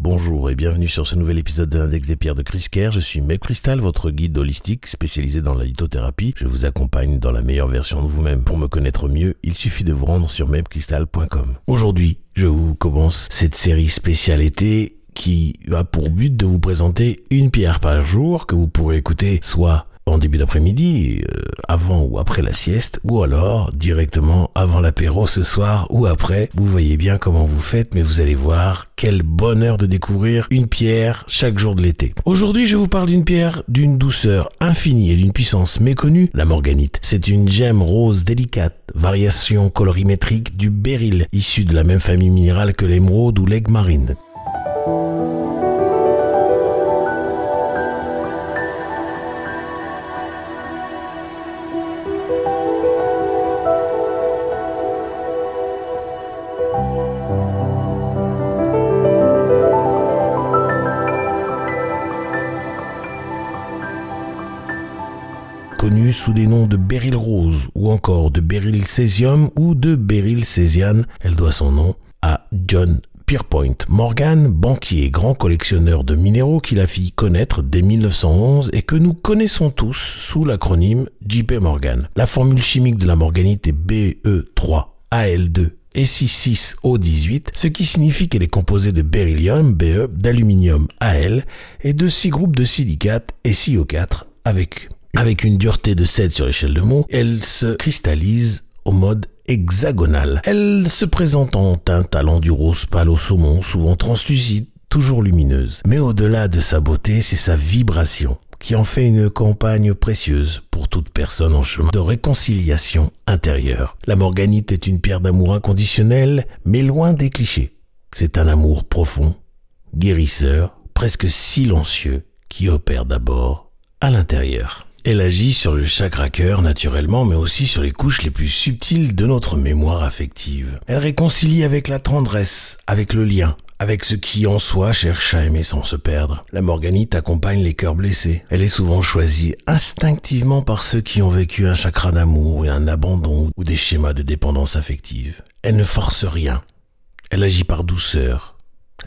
Bonjour et bienvenue sur ce nouvel épisode de l'Index des pierres de Chris Kerr. Je suis Mel Crystal, votre guide holistique spécialisé dans la lithothérapie. Je vous accompagne dans la meilleure version de vous-même. Pour me connaître mieux, il suffit de vous rendre sur melcrystal.com. Aujourd'hui, je vous commence cette série spéciale été qui a pour but de vous présenter une pierre par jour que vous pourrez écouter soit en début d'après-midi, avant ou après la sieste, ou alors directement avant l'apéro ce soir ou après. Vous voyez bien comment vous faites, mais vous allez voir quel bonheur de découvrir une pierre chaque jour de l'été. Aujourd'hui, je vous parle d'une pierre d'une douceur infinie et d'une puissance méconnue, la morganite. C'est une gemme rose délicate, variation colorimétrique du béryl, issue de la même famille minérale que l'émeraude ou l'aigle marine. Connue sous des noms de béryl rose ou encore de béryl césium ou de béryl césiane, elle doit son nom à John Pierpont Morgan, banquier et grand collectionneur de minéraux qui la fit connaître dès 1911 et que nous connaissons tous sous l'acronyme JP Morgan. La formule chimique de la morganite est Be3Al2 et 66O18, ce qui signifie qu'elle est composée de beryllium, Be, d'aluminium Al et de 6 groupes de silicates et SiO4 avec une dureté de 7 sur l'échelle de Mohs. Elle se cristallise au mode hexagonal. Elle se présente en teinte allant du rose pâle au saumon, souvent translucide, toujours lumineuse. Mais au-delà de sa beauté, c'est sa vibration qui en fait une compagne précieuse pour toute personne en chemin de réconciliation intérieure. La morganite est une pierre d'amour inconditionnel, mais loin des clichés. C'est un amour profond, guérisseur, presque silencieux, qui opère d'abord à l'intérieur. Elle agit sur le chakra cœur naturellement, mais aussi sur les couches les plus subtiles de notre mémoire affective. Elle réconcilie avec la tendresse, avec le lien, avec ce qui en soi cherche à aimer sans se perdre. La morganite accompagne les cœurs blessés. Elle est souvent choisie instinctivement par ceux qui ont vécu un chakra d'amour et un abandon ou des schémas de dépendance affective. Elle ne force rien. Elle agit par douceur.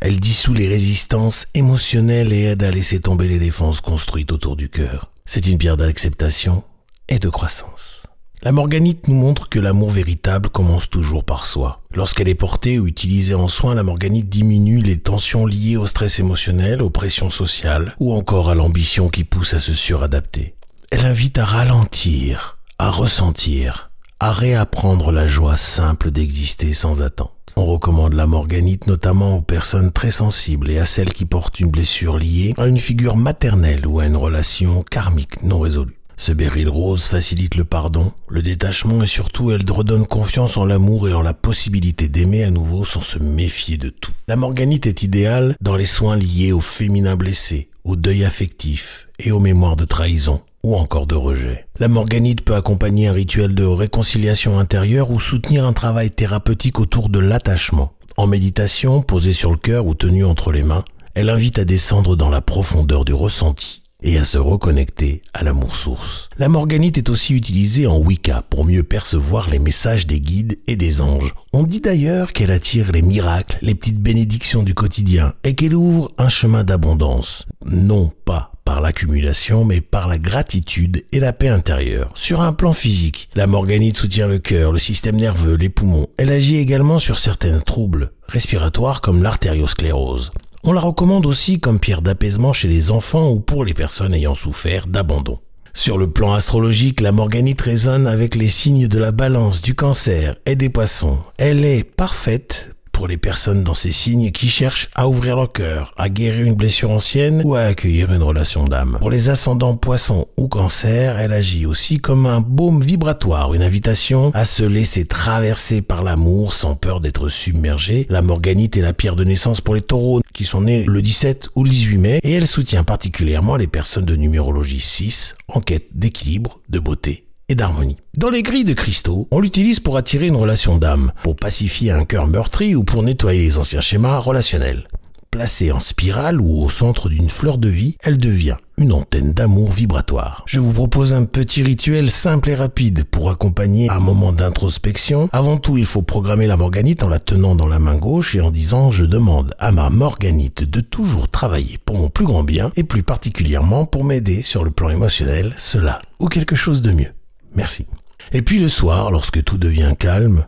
Elle dissout les résistances émotionnelles et aide à laisser tomber les défenses construites autour du cœur. C'est une pierre d'acceptation et de croissance. La morganite nous montre que l'amour véritable commence toujours par soi. Lorsqu'elle est portée ou utilisée en soins, la morganite diminue les tensions liées au stress émotionnel, aux pressions sociales ou encore à l'ambition qui pousse à se suradapter. Elle invite à ralentir, à ressentir, à réapprendre la joie simple d'exister sans attente. On recommande la morganite notamment aux personnes très sensibles et à celles qui portent une blessure liée à une figure maternelle ou à une relation karmique non résolue. Ce béryl rose facilite le pardon, le détachement et surtout elle redonne confiance en l'amour et en la possibilité d'aimer à nouveau sans se méfier de tout. La morganite est idéale dans les soins liés au féminin blessé, au deuil affectif et aux mémoires de trahison ou encore de rejet. La morganite peut accompagner un rituel de réconciliation intérieure ou soutenir un travail thérapeutique autour de l'attachement. En méditation, posée sur le cœur ou tenue entre les mains, elle invite à descendre dans la profondeur du ressenti et à se reconnecter à l'amour source. La morganite est aussi utilisée en Wicca pour mieux percevoir les messages des guides et des anges. On dit d'ailleurs qu'elle attire les miracles, les petites bénédictions du quotidien et qu'elle ouvre un chemin d'abondance. Non pas par l'accumulation, mais par la gratitude et la paix intérieure. Sur un plan physique, la morganite soutient le cœur, le système nerveux, les poumons. Elle agit également sur certains troubles respiratoires comme l'artériosclérose. On la recommande aussi comme pierre d'apaisement chez les enfants ou pour les personnes ayant souffert d'abandon. Sur le plan astrologique, la morganite résonne avec les signes de la Balance, du Cancer et des Poissons. Elle est parfaite pour les personnes dans ces signes qui cherchent à ouvrir leur cœur, à guérir une blessure ancienne ou à accueillir une relation d'âme. Pour les ascendants Poissons ou Cancer, elle agit aussi comme un baume vibratoire, une invitation à se laisser traverser par l'amour sans peur d'être submergé. La morganite est la pierre de naissance pour les taureaux qui sont nés le 17 ou le 18 mai et elle soutient particulièrement les personnes de numérologie 6 en quête d'équilibre, de beauté et d'harmonie. Dans les grilles de cristaux, on l'utilise pour attirer une relation d'âme, pour pacifier un cœur meurtri ou pour nettoyer les anciens schémas relationnels. Placée en spirale ou au centre d'une fleur de vie, elle devient une antenne d'amour vibratoire. Je vous propose un petit rituel simple et rapide pour accompagner un moment d'introspection. Avant tout, il faut programmer la morganite en la tenant dans la main gauche et en disant « Je demande à ma morganite de toujours travailler pour mon plus grand bien et plus particulièrement pour m'aider sur le plan émotionnel, cela ou quelque chose de mieux. Merci ». Et puis le soir, lorsque tout devient calme,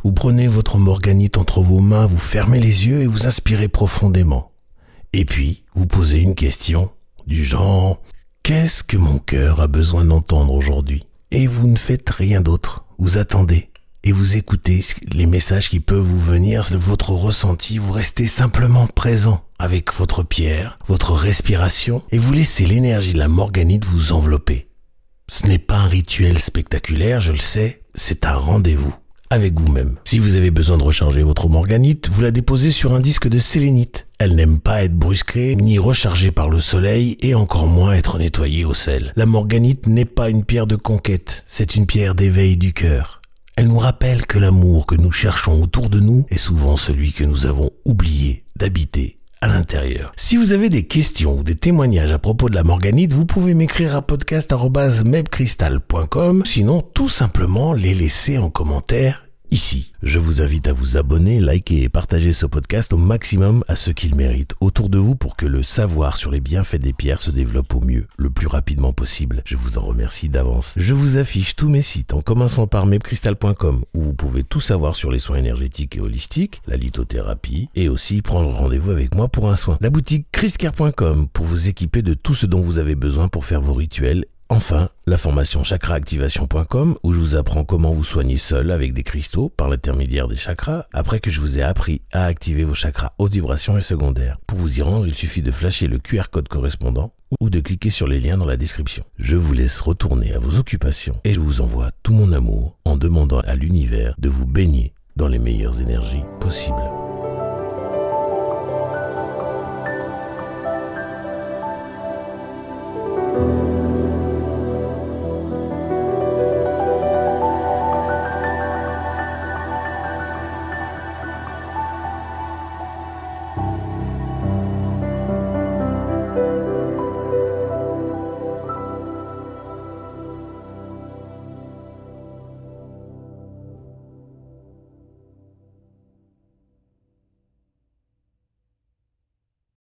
vous prenez votre morganite entre vos mains, vous fermez les yeux et vous inspirez profondément. Et puis, vous posez une question du genre « Qu'est-ce que mon cœur a besoin d'entendre aujourd'hui ?» Et vous ne faites rien d'autre. Vous attendez et vous écoutez les messages qui peuvent vous venir, votre ressenti. Vous restez simplement présent avec votre pierre, votre respiration et vous laissez l'énergie de la morganite vous envelopper. Ce n'est pas un rituel spectaculaire, je le sais, c'est un rendez-vous avec vous-même. Si vous avez besoin de recharger votre morganite, vous la déposez sur un disque de sélénite. Elle n'aime pas être brusquée, ni rechargée par le soleil, et encore moins être nettoyée au sel. La morganite n'est pas une pierre de conquête, c'est une pierre d'éveil du cœur. Elle nous rappelle que l'amour que nous cherchons autour de nous est souvent celui que nous avons oublié d'habiter à l'intérieur. Si vous avez des questions ou des témoignages à propos de la morganite, vous pouvez m'écrire à podcast@mebcrystal.com, sinon tout simplement les laisser en commentaire ici. Je vous invite à vous abonner, liker et partager ce podcast au maximum à ceux qui le méritent autour de vous pour que le savoir sur les bienfaits des pierres se développe au mieux, le plus rapidement possible. Je vous en remercie d'avance. Je vous affiche tous mes sites en commençant par mebcrystal.com où vous pouvez tout savoir sur les soins énergétiques et holistiques, la lithothérapie et aussi prendre rendez-vous avec moi pour un soin. La boutique chriscare.com pour vous équiper de tout ce dont vous avez besoin pour faire vos rituels. Enfin, la formation chakraactivation.com où je vous apprends comment vous soigner seul avec des cristaux par l'intermédiaire des chakras après que je vous ai appris à activer vos chakras haute vibration et secondaires. Pour vous y rendre, il suffit de flasher le QR code correspondant ou de cliquer sur les liens dans la description. Je vous laisse retourner à vos occupations et je vous envoie tout mon amour en demandant à l'univers de vous baigner dans les meilleures énergies possibles.